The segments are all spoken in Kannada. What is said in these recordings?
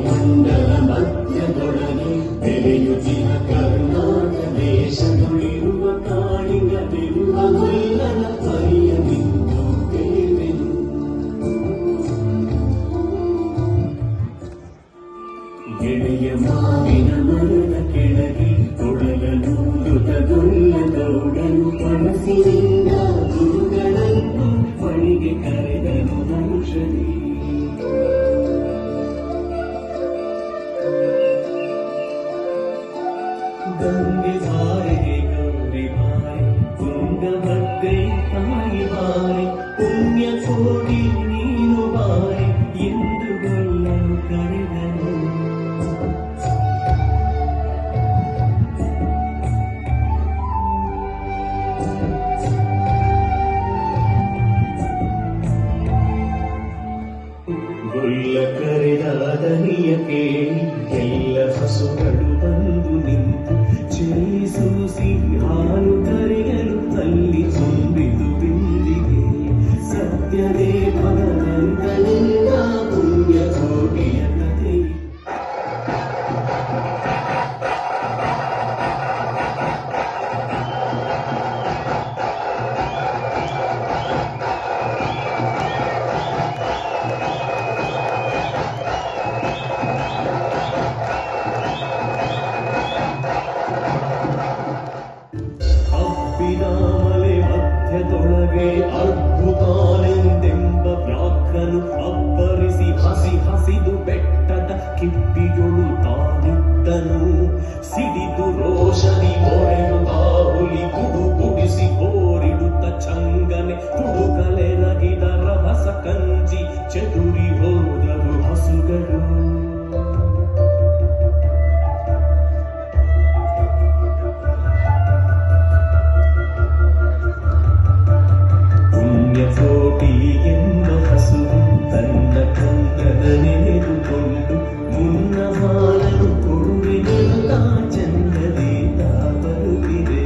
ಮಂಡಲ ಮಧ್ಯದೊಳಗೆ ಬೆಳೆಯುತ್ತಿನ ಕರ್ನಾಟಕ ದೇಶದೊಳಿರುವ ಕಾಳಿಂಗ ಬಿರುವ ಮುಲ್ಲನ ಪರಿಯ ನಿಂತು ಬೇವೆನು. ಗೆಳೆಯ ಮಾವಿನ ಮರದ ಕೆಳಗೆ ಕೊಡಗನೂರುತಗೊಳ್ಳದೌಡನು ಮನಸ್ಸಿನಿಂದ ಗುರುಗಳನ್ನು ಬಳಿಗೆ ಕರೆದನು ಮನುಷ್ಯನೇ. ಗಂಗೆ ಬಾರೆ ಗೌರಿ ಬಾರೆ ತುಂಗಭದ್ರೆ ತಾಯಿ ಬಾರೆ ಪುಣ್ಯ ಕೋಟಿ ನೀನು ಬಾರೆ ಎಂದು ಗೊಲ್ಲನು ಕರೆದನು. ಗೊಲ್ಲ ಕರೆದ ದನಿಯ ಕೇಳಿ ಎಲ್ಲ ಹಸುಗಳು ಬಂದು ನಿಂತು ಚಲಿಸೂಸಿ ಹಾಲು ಕರೆಯಲು ಅಲ್ಲಿ ತುಂಬಿತು ಬಿಂದಿಗೆ. ಸತ್ಯದೇ ಭಗವಂತನಿಂದ ಪುಣ್ಯ ಕೋಟಿಯ ಕಥೆ. ಮಲೆ ಮಧ್ಯದೊಳಗೆ ಅದ್ಭುತಾನೆಂದೆಂಬ ವ್ಯಾಘ್ರನು ಅಬ್ಬರಿಸಿ ಹಸಿದು ಬೆಟ್ಟದ ಕಿಪ್ಪಿಯೊಳು ತಾನಿದ್ದನು. ಸಿಡಿದು ರೋಷದಿ ಮೊರೆಯುತ್ತಾ ಹುಲಿ ಗುಡುಗುಡಿಸಿ ಹೋರಿಡುತ್ತ ಚಂಗನೆ ತುಡುಕಲೆ ನಗಿದ ರಭಸ ಕಂಜಿ ಚದುರಿ ಹೋದವು ಹಸುಗಳು. ಕೋಟಿ ಎಂಬ ಹಸು ತನ್ನ ಕಂದನೆದುಕೊಂಡು ಮುನ್ನ ಹಾಲನು ಕೊಡುವೆನೆಲ್ಲ ಚಂದದಿಂದ ಬರುತ್ತಿದೆ.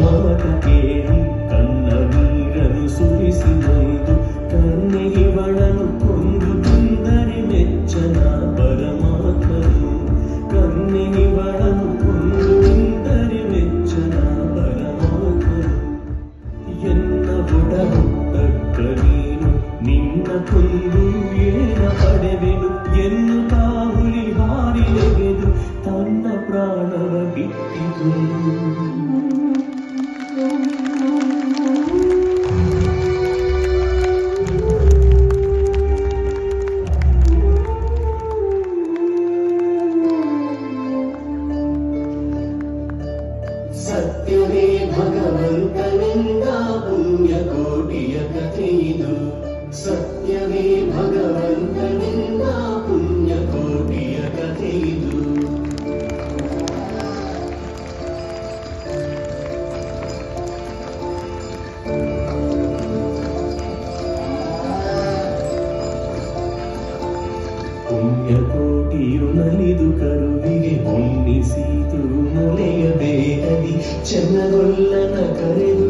ಮಾತ ಕೇಳಿ ಕಣ್ಣ ನೀರನ್ನು ಸುರಿಸಿ ನೊಂದು ಕನ್ನೆಯವಳನ್ನು ಕೊಂದು ತಿಂದರೆ ಮೆಚ್ಚನ ಪರಮಾತ್ಮನು. ಕನ್ನೆಯವಳನ್ನು ಕೊಂದು ತಿಂದರೆ ಮೆಚ್ಚನ ಪರಮಾತ್ಮನು. ಎನ್ನ ಬುಡ ಹುಟ್ಟಕ್ಕ ನೀನು ನಿನ್ನ ಕೊಂದು ಏನ ಪಡೆವೆನು ಎನ್ನುತ್ತಾ ಹುಲಿ ಹಾರಿ ನೆಗೆದು ತನ್ನ ಪ್ರಾಣವ ಬಿಟ್ಟಿತು. ಸತ್ಯವೇ ಭಗವಂತನಿಂದ ಪುಣ್ಯಕೋಟಿಯ ಕಥೆಯಿದು. ಸತ್ಯವೇ ಭಗವಂತನಿಂದ ಪುಣ್ಯಕೋಟಿಯ ಕಥೆಯಿದು. ಪುಣ್ಯಕೋಟಿಯು ನಲಿದು ಕರುವಿಗೆ ಹೊನ್ನಿಸಿತು ಮೊಲೆಯ ಬೇಗದಿ ಚೆನ್ನಗೊಲ್ಲನ ಕರೆದು